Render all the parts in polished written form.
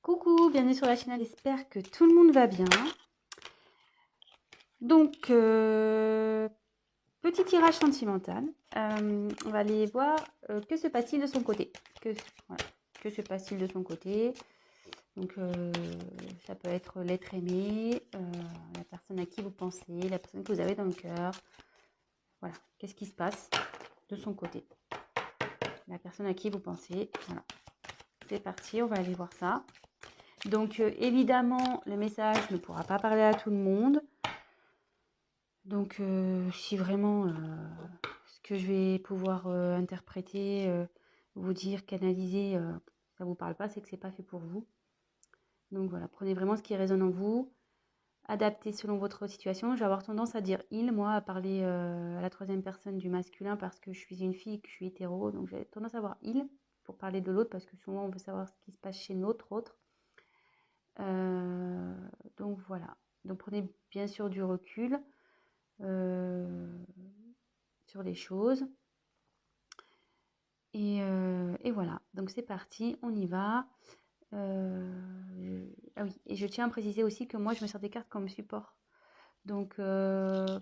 Coucou, bienvenue sur la chaîne, j'espère que tout le monde va bien. Donc, petit tirage sentimental. On va aller voir que se passe-t-il de son côté. Voilà, que se passe-t-il de son côté. Donc, ça peut être l'être aimé, la personne à qui vous pensez, la personne que vous avez dans le cœur. Voilà, qu'est-ce qui se passe de son côté. La personne à qui vous pensez. Voilà, c'est parti, on va aller voir ça. Donc, évidemment, le message ne pourra pas parler à tout le monde. Donc, si vraiment ce que je vais pouvoir interpréter, vous dire, canaliser, ça ne vous parle pas, c'est que ce n'est pas fait pour vous. Donc voilà, prenez vraiment ce qui résonne en vous, adaptez selon votre situation. Je vais avoir tendance à dire il, moi, à parler à la troisième personne du masculin parce que je suis une fille, que je suis hétéro. Donc j'ai tendance à avoir il pour parler de l'autre parce que souvent on veut savoir ce qui se passe chez notre autre. Donc voilà, donc prenez bien sûr du recul sur les choses. Et voilà, donc c'est parti, on y va. Ah oui, et je tiens à préciser aussi que moi, je me sers des cartes comme support. Donc, je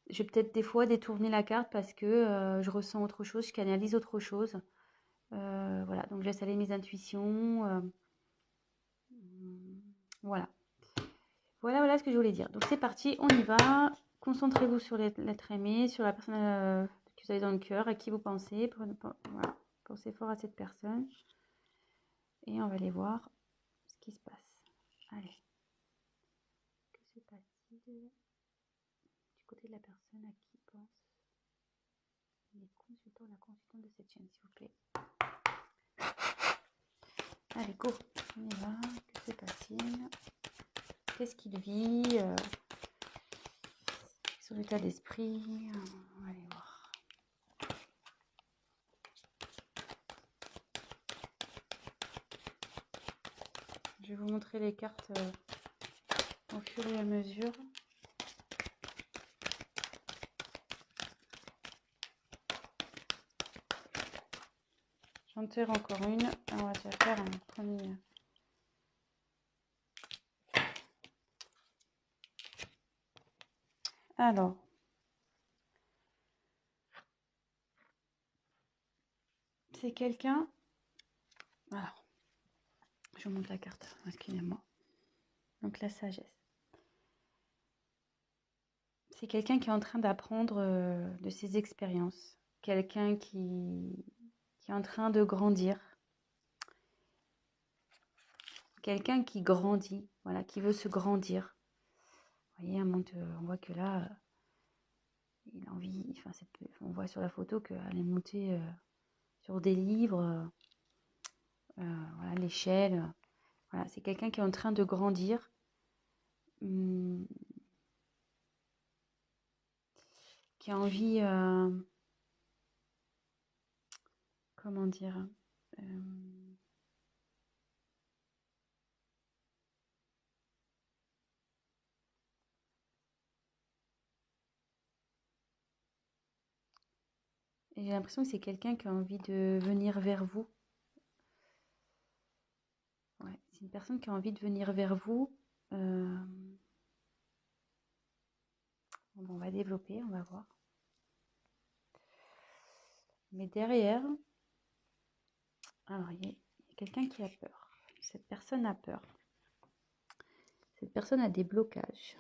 vais peut-être des fois détourner la carte parce que je ressens autre chose, je canalise autre chose. Voilà, donc je laisse aller mes intuitions. Voilà. Voilà ce que je voulais dire. Donc c'est parti, on y va. Concentrez-vous sur l'être aimé, sur la personne que vous avez dans le cœur, à qui vous pensez. Voilà. Pensez fort à cette personne. Et on va aller voir ce qui se passe. Allez. Que se passe-t-il du côté de la personne à qui pense les consultants, la consultante de cette chaîne, s'il vous plaît. Allez, go. On y va. Que se passe-t-il? Qu'est-ce qu'il vit? Son état d'esprit. On va aller voir. Je vais vous montrer les cartes au fur et à mesure. J'en tire encore une. On va déjà faire un premier. Alors. C'est quelqu'un. Alors. Je vous montre la carte. Excusez-moi. Donc la sagesse. C'est quelqu'un qui est en train d'apprendre de ses expériences. Quelqu'un qui est en train de grandir. Quelqu'un qui grandit, voilà, qui veut se grandir. Vous voyez, on voit que là, il a envie, enfin, on voit sur la photo qu'elle est montée sur des livres, voilà, l'échelle. Voilà, c'est quelqu'un qui est en train de grandir. Qui a envie, comment dire, et j'ai l'impression que c'est quelqu'un qui a envie de venir vers vous. Ouais, c'est une personne qui a envie de venir vers vous. Bon, on va développer, on va voir. Mais derrière, alors il y a quelqu'un qui a peur. Cette personne a peur. Cette personne a des blocages.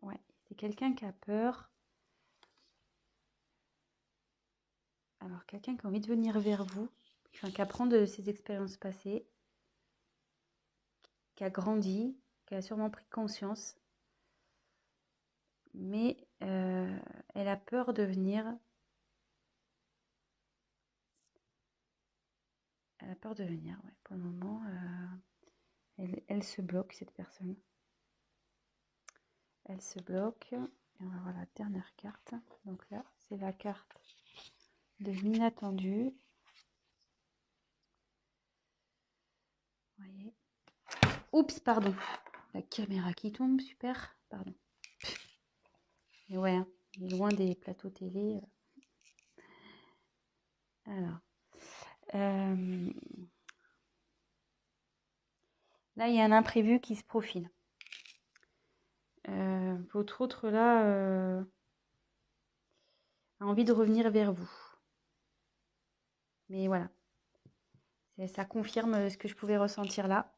Ouais, c'est quelqu'un qui a peur. Alors, quelqu'un qui a envie de venir vers vous, enfin, qui apprend de ses expériences passées, qui a grandi, qui a sûrement pris conscience, mais elle a peur de venir. Elle a peur de venir, ouais. Pour le moment, elle se bloque, cette personne. Elle se bloque. Et on va voir la dernière carte. Donc là, c'est la carte de l'inattendu. Vous voyez. Oups, pardon. La caméra qui tombe, super. Pardon. Et ouais, hein. Il est loin des plateaux télé. Alors, là, il y a un imprévu qui se profile. Votre autre, là, a envie de revenir vers vous. Mais voilà. Ça confirme ce que je pouvais ressentir là.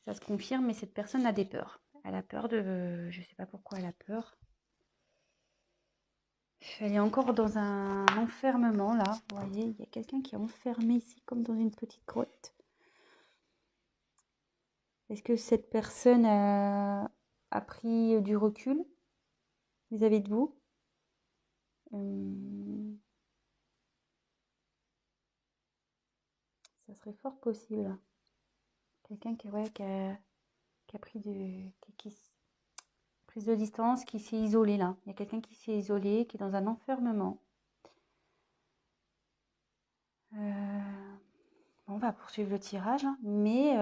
Ça se confirme, mais cette personne a des peurs. Elle a peur de... Je ne sais pas pourquoi elle a peur. Elle est encore dans un enfermement, là. Vous voyez, il y a quelqu'un qui est enfermé ici, comme dans une petite grotte. Est-ce que cette personne a pris du recul vis-à-vis de vous? Ça serait fort possible. Quelqu'un qui a pris prise de distance, qui s'est isolé là. Il y a quelqu'un qui s'est isolé, qui est dans un enfermement. On va poursuivre le tirage, hein. Mais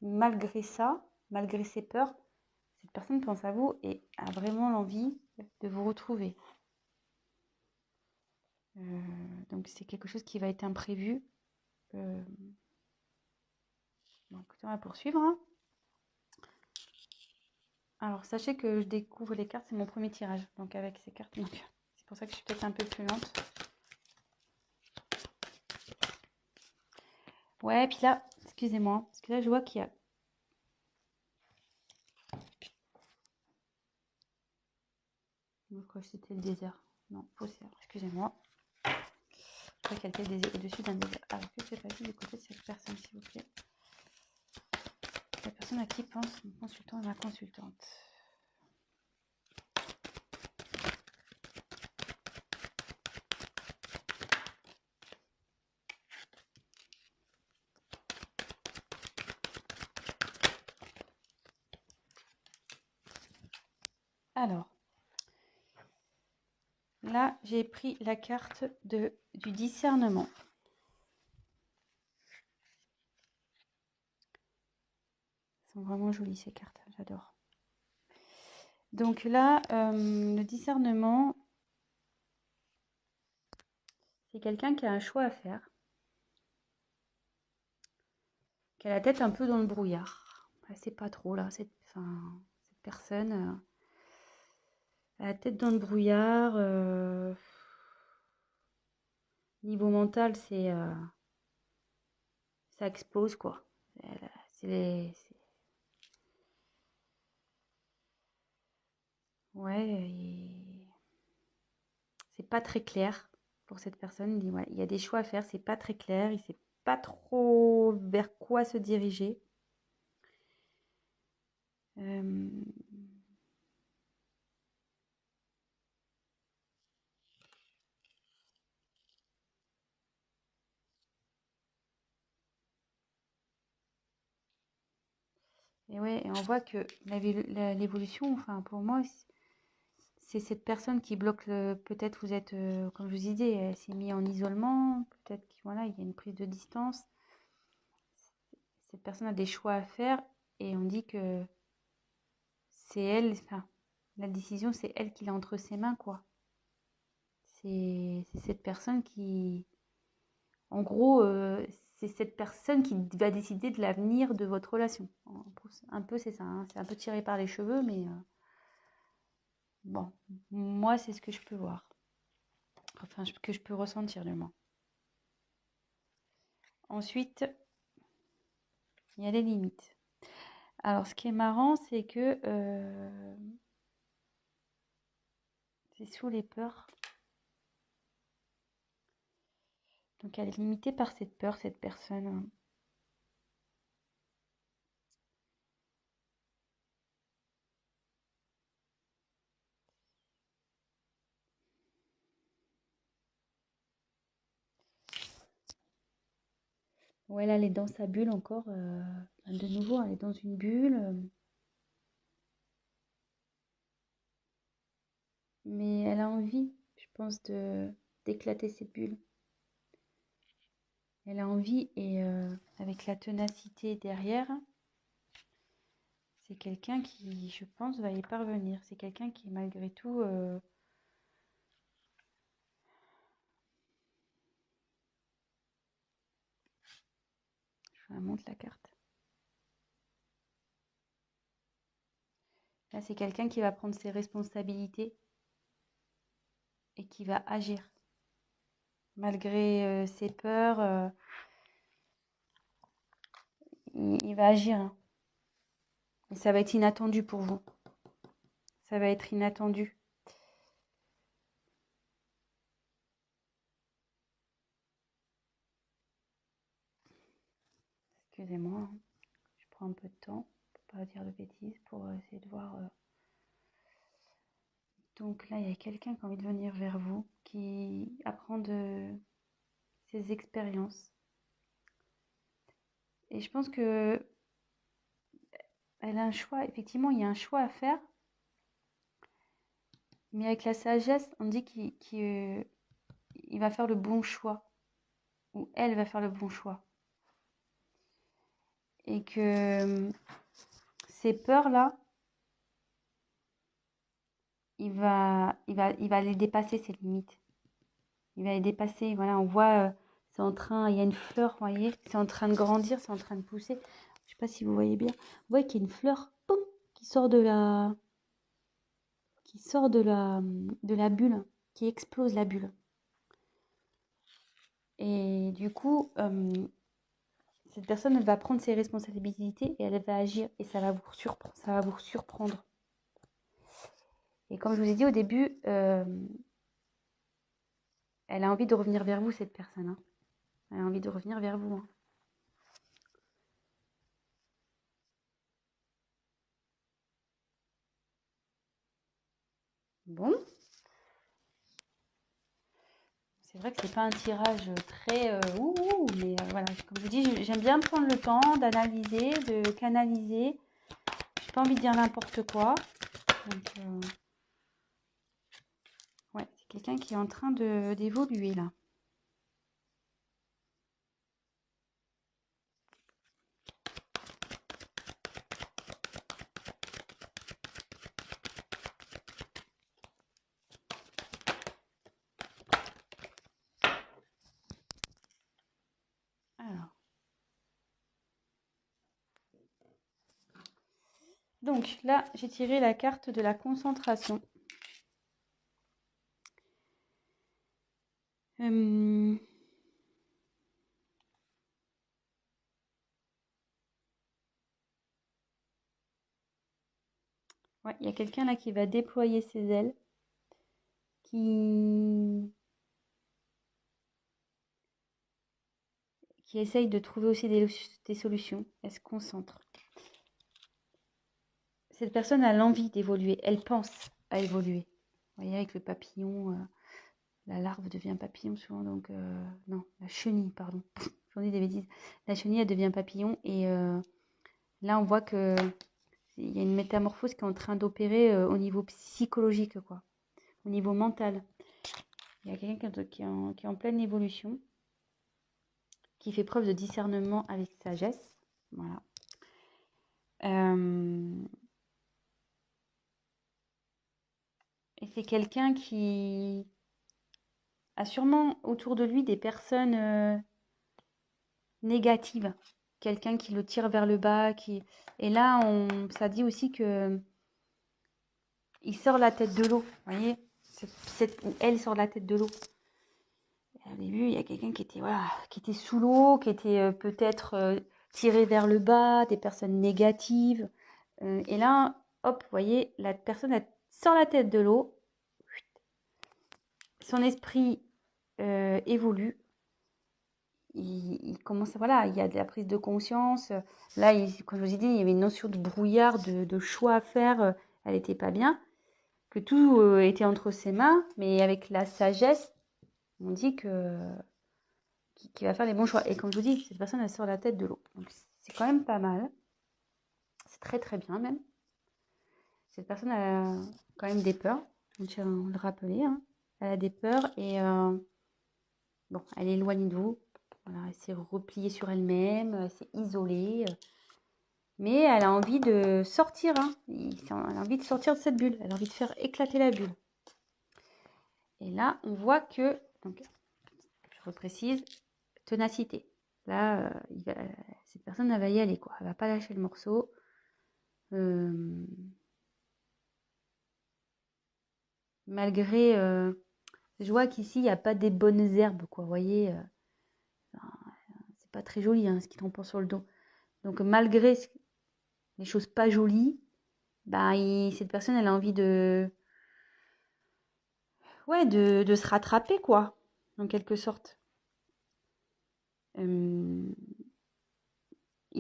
malgré ça, malgré ses peurs, cette personne pense à vous et a vraiment l'envie de vous retrouver. Donc c'est quelque chose qui va être imprévu. Donc on va poursuivre, hein. Alors sachez que je découvre les cartes, c'est mon premier tirage. Donc avec ces cartes, c'est pour ça que je suis peut-être un peu plus lente. Ouais, puis là, excusez-moi, parce que là je vois qu'il y a... Je crois que c'était le désert. Non, faussaire, excusez-moi. Je crois qu'il y a le désert au-dessus d'un désert. Alors que c'est passé du côté de cette personne, s'il vous plaît? La personne à qui pense mon consultant et ma consultante. Alors, là, j'ai pris la carte du discernement. Elles sont vraiment jolies ces cartes, j'adore. Donc là, le discernement, c'est quelqu'un qui a un choix à faire, qui a la tête un peu dans le brouillard. Elle sait pas trop là, cette personne a la tête dans le brouillard. Niveau mental, ça explose quoi. Ouais, c'est pas très clair pour cette personne. Il dit, ouais, il y a des choix à faire, c'est pas très clair, il sait pas trop vers quoi se diriger. Et ouais, et on voit que l'évolution, enfin pour moi, c'est cette personne qui bloque peut-être vous êtes, comme je vous disais, elle s'est mise en isolement, peut-être qu'il voilà, il y a une prise de distance. Cette personne a des choix à faire et on dit que c'est elle, enfin, la décision, c'est elle qui l'a entre ses mains, quoi. C'est cette personne qui, en gros, c'est cette personne qui va décider de l'avenir de votre relation. Un peu, c'est ça, hein. C'est un peu tiré par les cheveux, mais bon, moi, c'est ce que je peux voir. Enfin, que je peux ressentir, du moins. Ensuite, il y a les limites. Alors, ce qui est marrant, c'est que c'est sous les peurs. Donc, elle est limitée par cette peur, cette personne. Ouais, là, elle est dans sa bulle encore. De nouveau, elle est dans une bulle. Mais elle a envie, je pense, d'éclater cette bulle. Elle a envie et avec la ténacité derrière, c'est quelqu'un qui, je pense, va y parvenir. C'est quelqu'un qui, malgré tout, je vous montre la carte. Là, c'est quelqu'un qui va prendre ses responsabilités et qui va agir. Malgré ses peurs, il va agir. Hein. Et ça va être inattendu pour vous. Ça va être inattendu. Excusez-moi, hein. Je prends un peu de temps pour pas dire de bêtises, pour essayer de voir. Donc là, il y a quelqu'un qui a envie de venir vers vous, qui apprend de ses expériences. Et je pense que elle a un choix. Effectivement, il y a un choix à faire. Mais avec la sagesse, on dit qu'il va faire le bon choix. Ou elle va faire le bon choix. Et que ces peurs-là, il va les dépasser, ces limites. Il va les dépasser. Voilà, on voit, c'est en train, il y a une fleur, vous voyez, c'est en train de grandir, c'est en train de pousser. Je sais pas si vous voyez bien. Vous voyez qu'il y a une fleur, poum, qui sort de la bulle, qui explose la bulle. Et du coup, cette personne, elle va prendre ses responsabilités et elle va agir et ça va vous surprendre. Et comme je vous ai dit au début, elle a envie de revenir vers vous, cette personne. Hein. Elle a envie de revenir vers vous. Hein. Bon. C'est vrai que c'est pas un tirage très mais voilà, comme je vous dis, j'aime bien prendre le temps d'analyser, de canaliser. J'ai pas envie de dire n'importe quoi. Donc, ouais, c'est quelqu'un qui est en train d'évoluer là. Alors. Donc là, j'ai tiré la carte de la concentration. Ouais, il y a quelqu'un là qui va déployer ses ailes, qui essaye de trouver aussi des solutions. Elle se concentre. Cette personne a l'envie d'évoluer, elle pense à évoluer. Vous voyez, avec le papillon, la larve devient papillon souvent, donc non, la chenille, pardon, j'en dis des bêtises. La chenille, elle devient papillon, et là, on voit que il y a une métamorphose qui est en train d'opérer au niveau psychologique, quoi, au niveau mental. Il y a quelqu'un qui est en pleine évolution, qui fait preuve de discernement avec sagesse, voilà. Et c'est quelqu'un qui a sûrement autour de lui des personnes négatives. Quelqu'un qui le tire vers le bas. Et là, ça dit aussi que il sort la tête de l'eau. Vous voyez, elle sort la tête de l'eau. Au début, il y a quelqu'un qui était sous l'eau, qui était peut-être tiré vers le bas, des personnes négatives. Et là, hop, vous voyez, la personne elle sort la tête de l'eau. Son esprit évolue. Il commence, voilà, il y a de la prise de conscience. Là, comme je vous ai dit, il y avait une notion de brouillard, de choix à faire. Elle n'était pas bien. Que tout était entre ses mains, mais avec la sagesse, on dit qu'il va faire les bons choix. Et comme je vous dis, cette personne, elle sort la tête de l'eau. Donc, c'est quand même pas mal. C'est très, très bien, même. Cette personne a quand même des peurs. On tient à le rappeler. Hein. Elle a des peurs et bon, elle est éloignée de vous. Voilà, elle s'est repliée sur elle-même, elle s'est isolée. Mais elle a envie de sortir, hein. Elle a envie de sortir de cette bulle. Elle a envie de faire éclater la bulle. Et là, on voit que, donc, je reprécise, ténacité. Là, cette personne, elle va y aller, quoi. Elle va pas lâcher le morceau. Malgré, je vois qu'ici, il n'y a pas des bonnes herbes, quoi. Vous voyez, c'est pas très joli, hein, ce qui tombe sur le dos. Donc, malgré les choses pas jolies, bah, cette personne, elle a envie de, ouais, de se rattraper, quoi, en quelque sorte. Il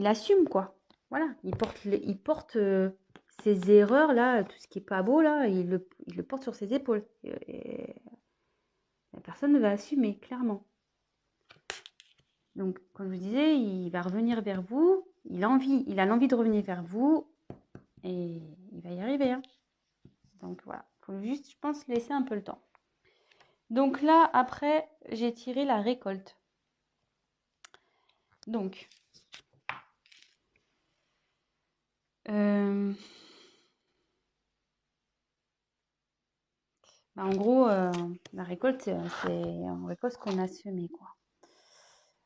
assume, quoi. Voilà, il porte ses erreurs, là, tout ce qui est pas beau, là, il le porte sur ses épaules. Et la personne va assumer, clairement. Donc, comme je vous disais, il va revenir vers vous. Il a l'envie de revenir vers vous. Et il va y arriver, hein. Donc, voilà. Il faut juste, je pense, laisser un peu le temps. Donc là, après, j'ai tiré la récolte. Donc, bah, en gros, la récolte, c'est on récolte ce qu'on a semé, quoi.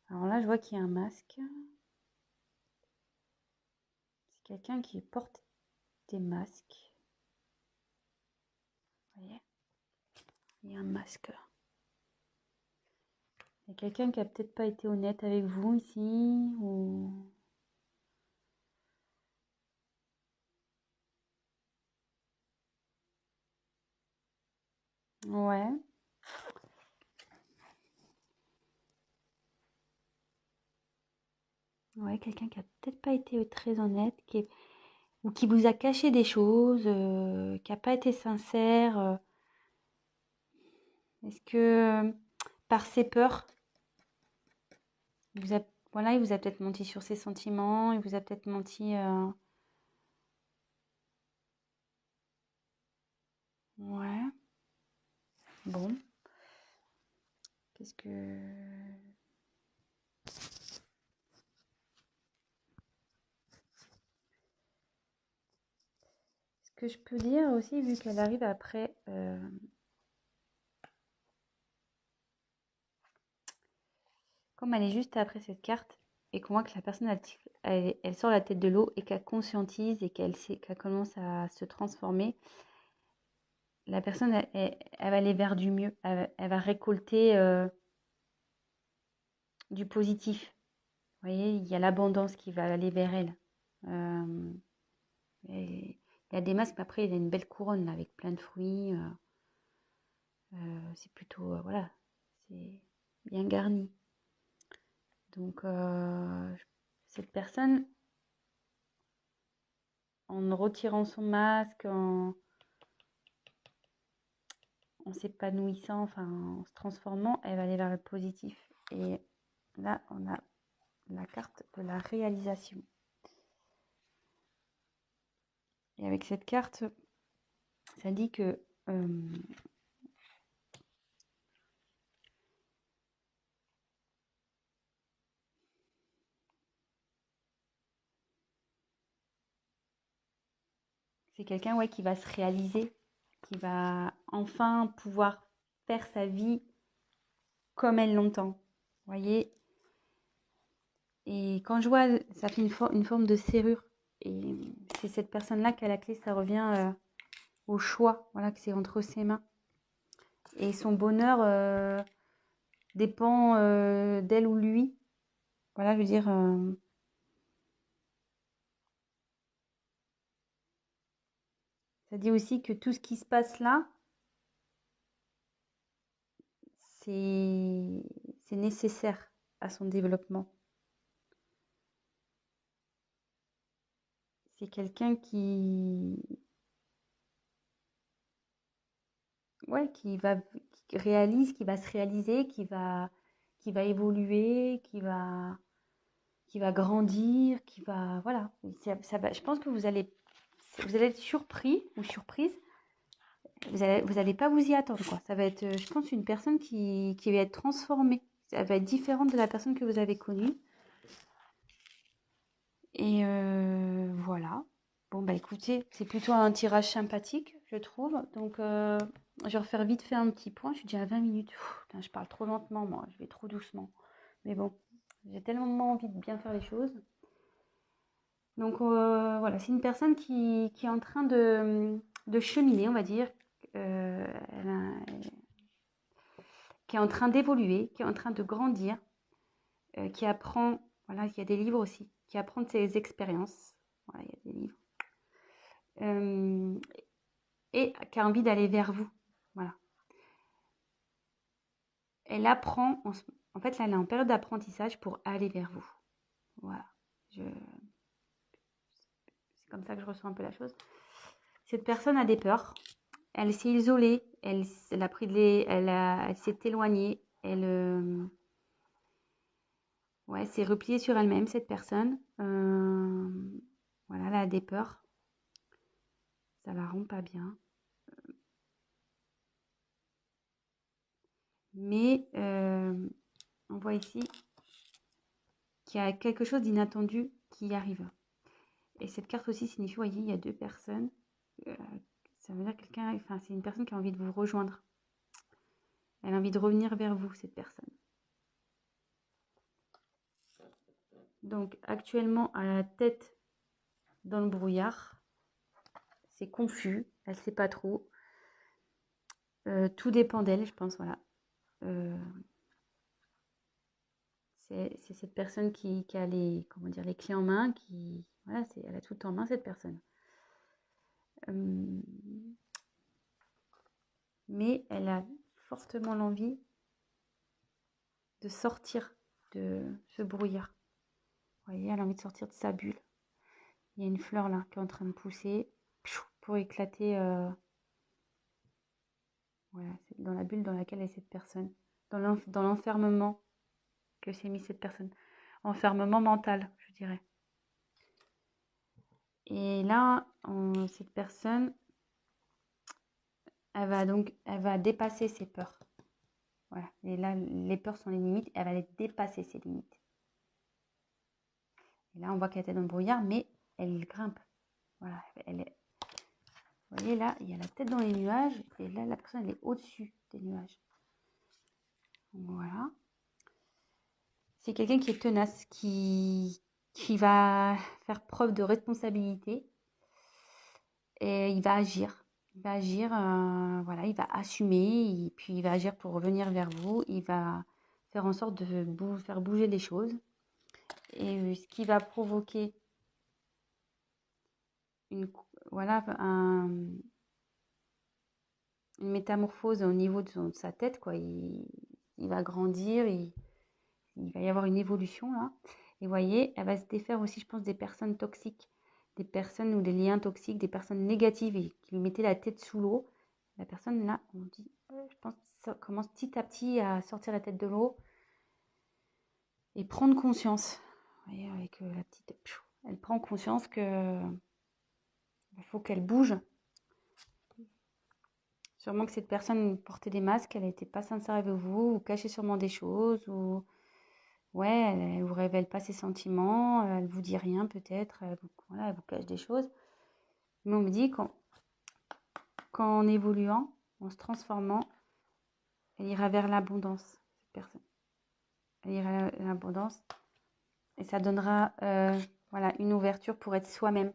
Alors là, je vois qu'il y a un masque. C'est quelqu'un qui porte des masques. Vous voyez? Il y a un masque. Il y a quelqu'un qui a peut-être pas été honnête avec vous ici, ou... Ouais. Ouais, quelqu'un qui a peut-être pas été très honnête, ou qui vous a caché des choses, qui a pas été sincère. Est-ce que par ses peurs, voilà, il vous a peut-être menti sur ses sentiments, il vous a peut-être menti. Ouais. Bon. Qu'est-ce que... Ce que je peux dire aussi, vu qu'elle arrive après... Comme elle est juste après cette carte, et qu'on voit que la personne, elle sort la tête de l'eau et qu'elle conscientise et qu'elle commence à se transformer, la personne, elle va aller vers du mieux. Elle va récolter du positif. Vous voyez, il y a l'abondance qui va aller vers elle. Et il y a des masques, mais après, il y a une belle couronne là, avec plein de fruits. C'est plutôt, voilà, c'est bien garni. Donc, cette personne, en retirant son masque, en s'épanouissant, enfin, en se transformant, elle va aller vers le positif. Et là, on a la carte de la réalisation. Et avec cette carte, ça dit que c'est quelqu'un, ouais, qui va se réaliser, qui va enfin pouvoir faire sa vie comme elle l'entend. Vous voyez? Et quand je vois, ça fait une forme de serrure. Et c'est cette personne-là qui a la clé, ça revient au choix, voilà, que c'est entre ses mains. Et son bonheur dépend d'elle ou lui. Voilà, je veux dire... ça dit aussi que tout ce qui se passe là, c'est nécessaire à son développement. C'est quelqu'un qui réalise, qui va se réaliser, qui va évoluer, qui va grandir, qui va, voilà. Je pense que vous allez être surpris ou surprise. Vous allez pas vous y attendre, quoi. Ça va être, je pense, une personne qui va être transformée. Elle va être différente de la personne que vous avez connue. Et voilà. Bon, bah écoutez, c'est plutôt un tirage sympathique, je trouve. Donc, je vais refaire vite fait un petit point. Je suis déjà à 20 minutes. Putain, je parle trop lentement, moi. Je vais trop doucement. Mais bon, j'ai tellement envie de bien faire les choses. Donc, voilà, c'est une personne qui est en train de cheminer, on va dire. Elle qui est en train d'évoluer, qui est en train de grandir, qui apprend, voilà, il y a des livres aussi, qui apprend de ses expériences. Voilà, il y a des livres. Et qui a envie d'aller vers vous. Voilà. Elle apprend, en fait, là, elle est en période d'apprentissage pour aller vers vous. Voilà. C'est comme ça que je ressens un peu la chose. Cette personne a des peurs. Elle s'est isolée. Elle a pris elle s'est éloignée. Ouais, s'est repliée sur elle-même, cette personne. Voilà, elle a des peurs. Ça la rend pas bien. Mais on voit ici qu'il y a quelque chose d'inattendu qui arrive. Et cette carte aussi signifie, vous voyez, il y a deux personnes. Ça veut dire quelqu'un, enfin, c'est une personne qui a envie de vous rejoindre. Elle a envie de revenir vers vous, cette personne. Donc, actuellement, à la tête dans le brouillard, c'est confus, elle ne sait pas trop. Tout dépend d'elle, je pense, voilà. C'est cette personne qui a les, comment dire, les clés en main, voilà, elle a tout en main, cette personne. Mais elle a fortement l'envie de sortir de ce brouillard. Vous voyez, elle a envie de sortir de sa bulle. Il y a une fleur là qui est en train de pousser pour éclater. Voilà, c'est dans la bulle dans laquelle est cette personne. Dans l'enfermement que s'est mis cette personne. Enfermement mental, je dirais. Et là, cette personne, elle va dépasser ses peurs. Voilà. Et là, les peurs sont les limites. Elle va les dépasser, ces limites. Et là, on voit qu'elle était dans le brouillard, mais elle grimpe. Voilà. Vous voyez, là, il y a la tête dans les nuages. Et là, la personne, elle est au-dessus des nuages. Voilà. C'est quelqu'un qui est tenace, qui va faire preuve de responsabilité. Et il va agir. Il va agir, voilà, il va assumer. Et puis, il va agir pour revenir vers vous. Il va faire en sorte de faire bouger les choses. Et ce qui va provoquer une métamorphose au niveau de sa tête, quoi. Il va grandir, il va y avoir une évolution là. Et vous voyez, elle va se défaire aussi, je pense, des personnes toxiques, des personnes ou des liens toxiques, des personnes négatives et qui lui mettaient la tête sous l'eau. La personne là, on dit, je pense, ça commence petit à petit à sortir la tête de l'eau et prendre conscience. Vous voyez, avec la petite, elle prend conscience que il faut qu'elle bouge. Sûrement que cette personne portait des masques, elle n'était pas sincère avec vous, ou cachait sûrement des choses, ou ouais, elle ne vous révèle pas ses sentiments, elle vous dit rien peut-être, voilà, elle vous cache des choses. Mais on me dit qu'en évoluant, en se transformant, elle ira vers l'abondance, cette personne. Elle ira vers l'abondance et ça donnera voilà, une ouverture pour être soi-même.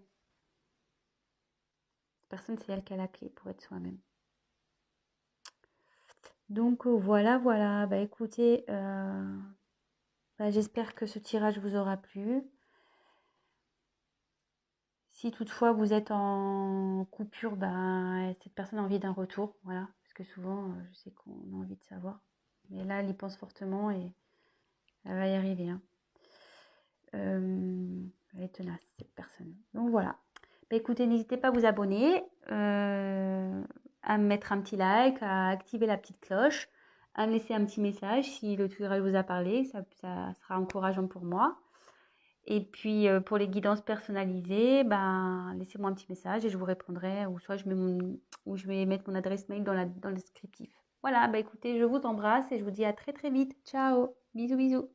Cette personne, c'est elle qui a la clé pour être soi-même. Donc voilà, voilà. Bah écoutez, j'espère que ce tirage vous aura plu. Si toutefois vous êtes en coupure, cette personne a envie d'un retour, voilà. Parce que souvent, je sais qu'on a envie de savoir. Mais là, elle y pense fortement et elle va y arriver. Hein. Elle est tenace, cette personne. Donc voilà. Bah, écoutez, n'hésitez pas à vous abonner, à me mettre un petit like, à activer la petite cloche, à me laisser un petit message si le tutoriel vous a parlé. Ça sera encourageant pour moi. Et puis, pour les guidances personnalisées, laissez-moi un petit message et je vous répondrai. Ou soit je vais mettre mon adresse mail dans le descriptif. Voilà, écoutez, je vous embrasse et je vous dis à très très vite. Ciao, bisous bisous.